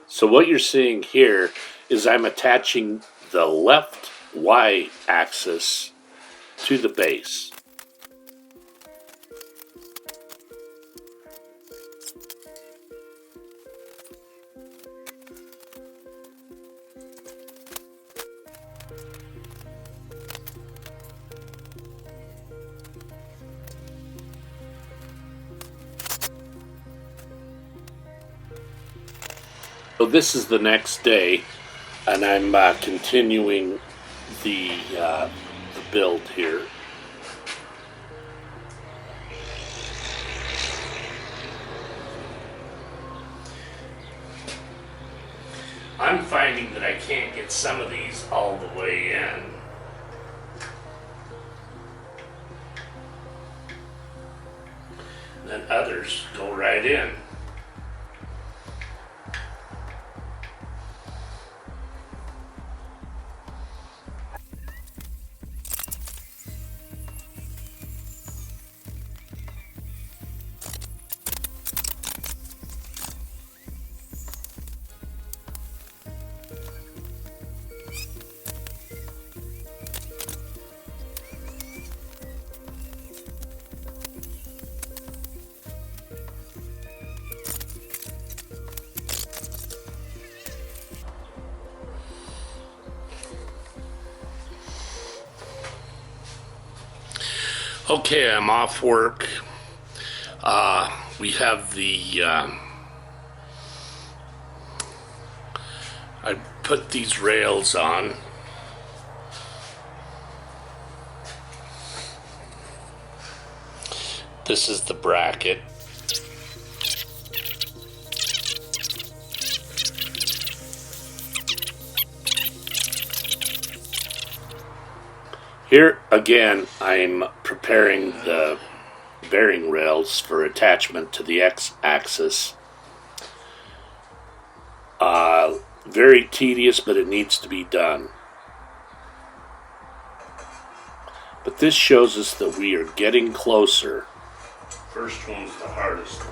So what you're seeing here is I'm attaching the left Y axis to the base. So this is the next day, and I'm continuing the build here. I'm finding that I can't get some of these all the way in. Then others go right in. Okay, I'm off work. We have I put these rails on. This is the bracket. Here again, I'm preparing the bearing rails for attachment to the X-axis. Very tedious, but it needs to be done. But this shows us that we are getting closer. First one's the hardest one.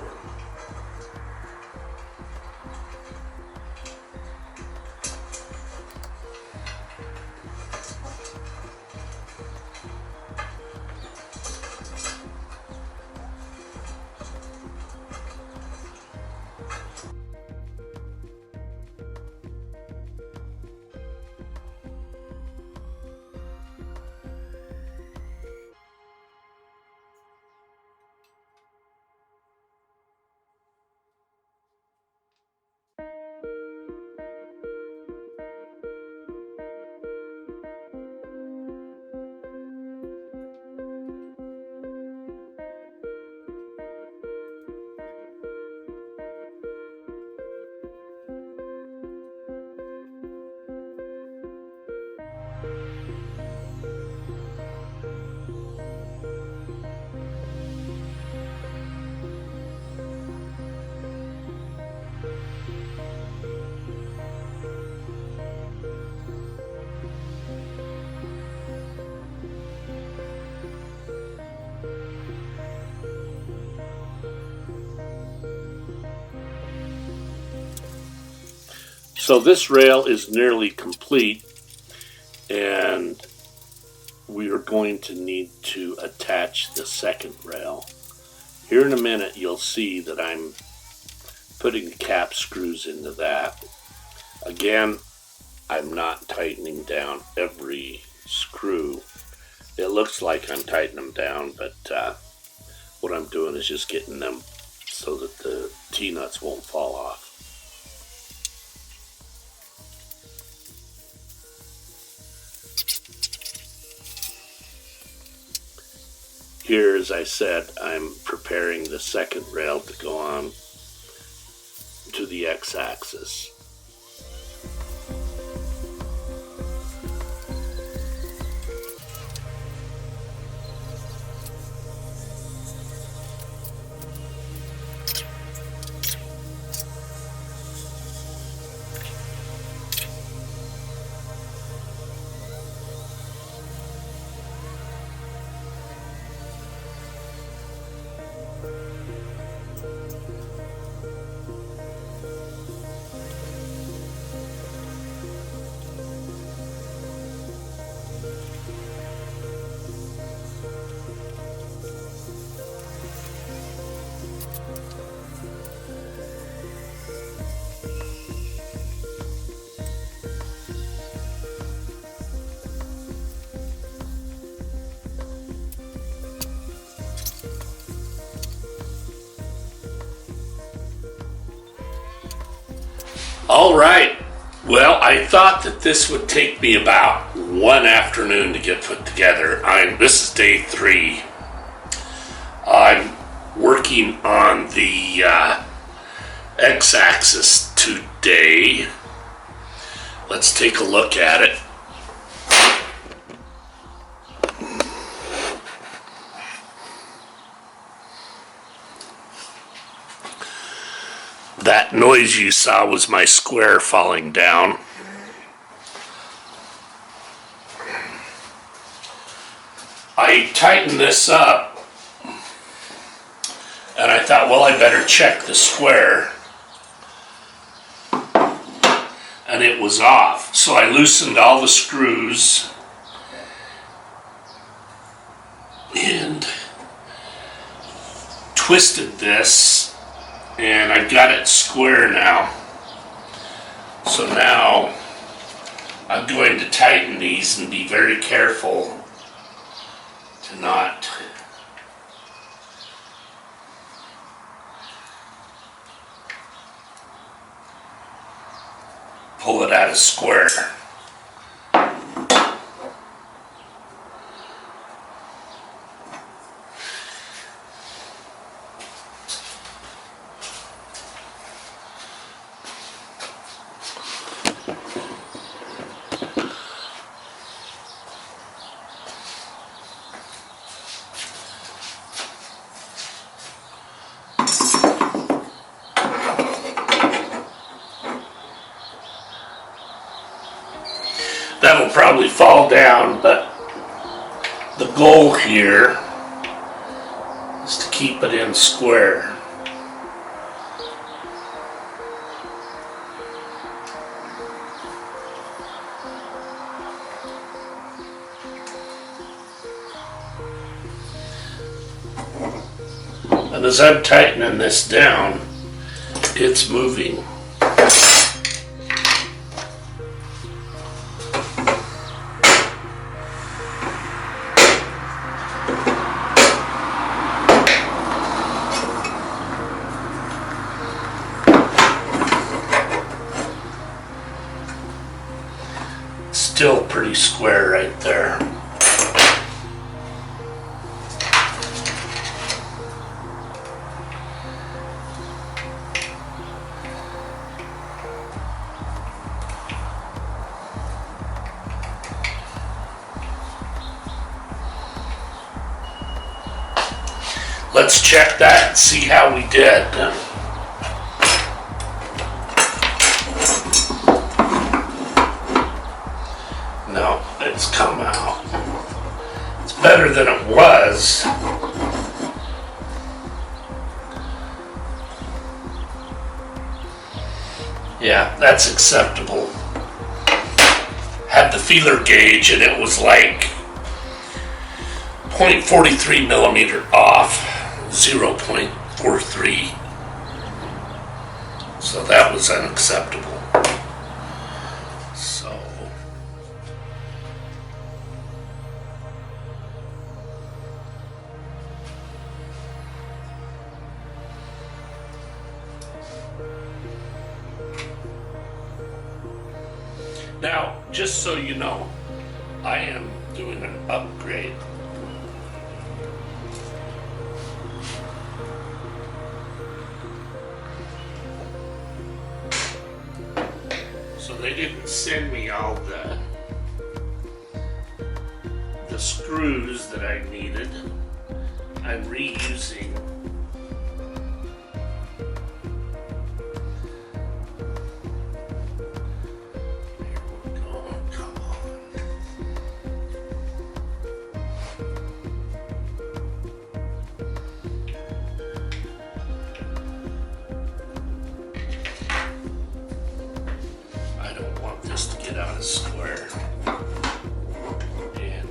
So this rail is nearly complete, and we are going to need to attach the second rail. Here in a minute you'll see that I'm putting the cap screws into that. Again, I'm not tightening down every screw. It looks like I'm tightening them down, but what I'm doing is just getting them so that the T-nuts won't fall off. Here, as I said, I'm preparing the second rail to go on to the X-axis. All right. Well, I thought that this would take me about one afternoon to get put together. This is day 3. I'm working on the x-axis today. Let's take a look at it. That noise you saw was my square falling down. I tightened this up and I thought, well, I better check the square. And it was off. So I loosened all the screws and twisted this. And I've got it square now. So now I'm going to tighten these and be very careful to not pull it out of square. That'll probably fall down, but the goal here is to keep it in square. And as I'm tightening this down, it's moving. Still pretty square right there. Let's check that and see how we did. No, it's come out. It's better than it was. Yeah, that's acceptable. Had the feeler gauge and it was like 0.43 millimeter off, 0.43. So that was unacceptable. So now, just so you know, I am doing an upgrade. So they didn't send me all the screws that I needed. I'm reusing just to get out of square. And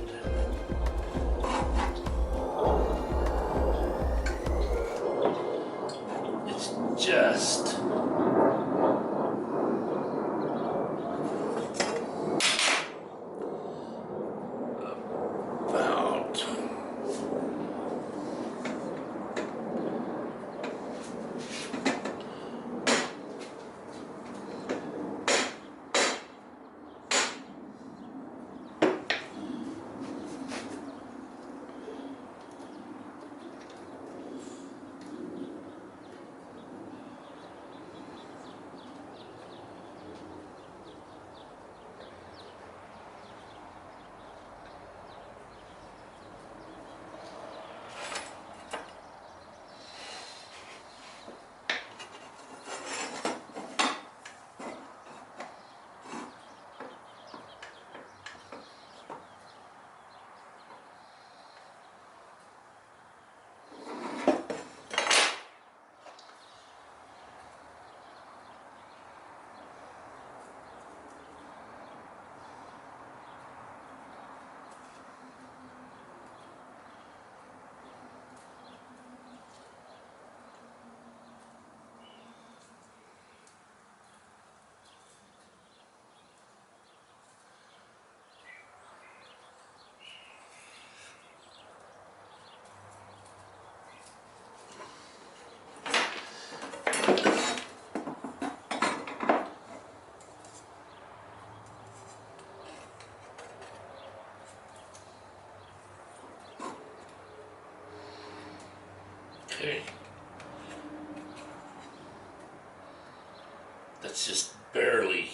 it's just barely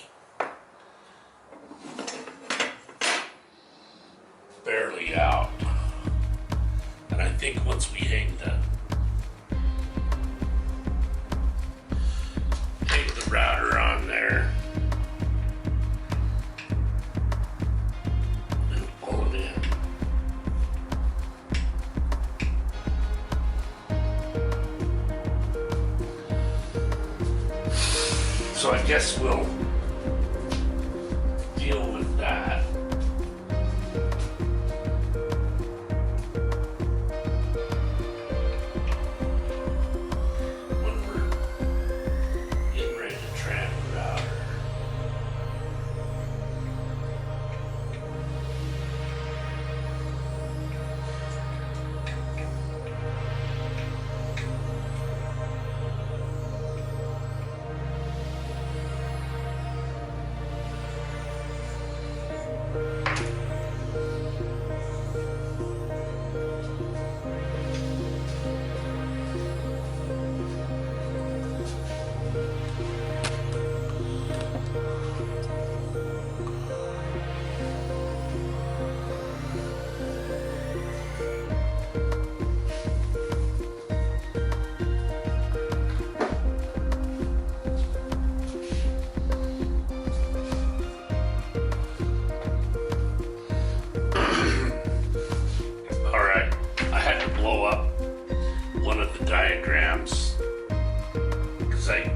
out. And I think once we hang the router on there and pull it in. So I guess we'll deal with that. Diagrams because I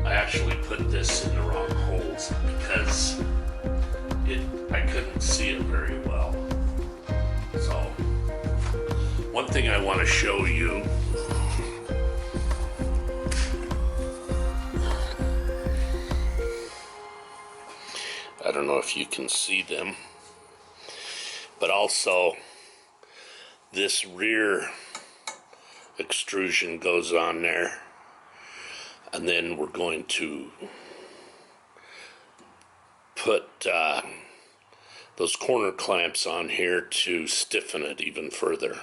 actually put this in the wrong holes because I couldn't see it very well. So one thing I want to show you, I don't know if you can see them, but also this rear extrusion goes on there, and then we're going to put those corner clamps on here to stiffen it even further.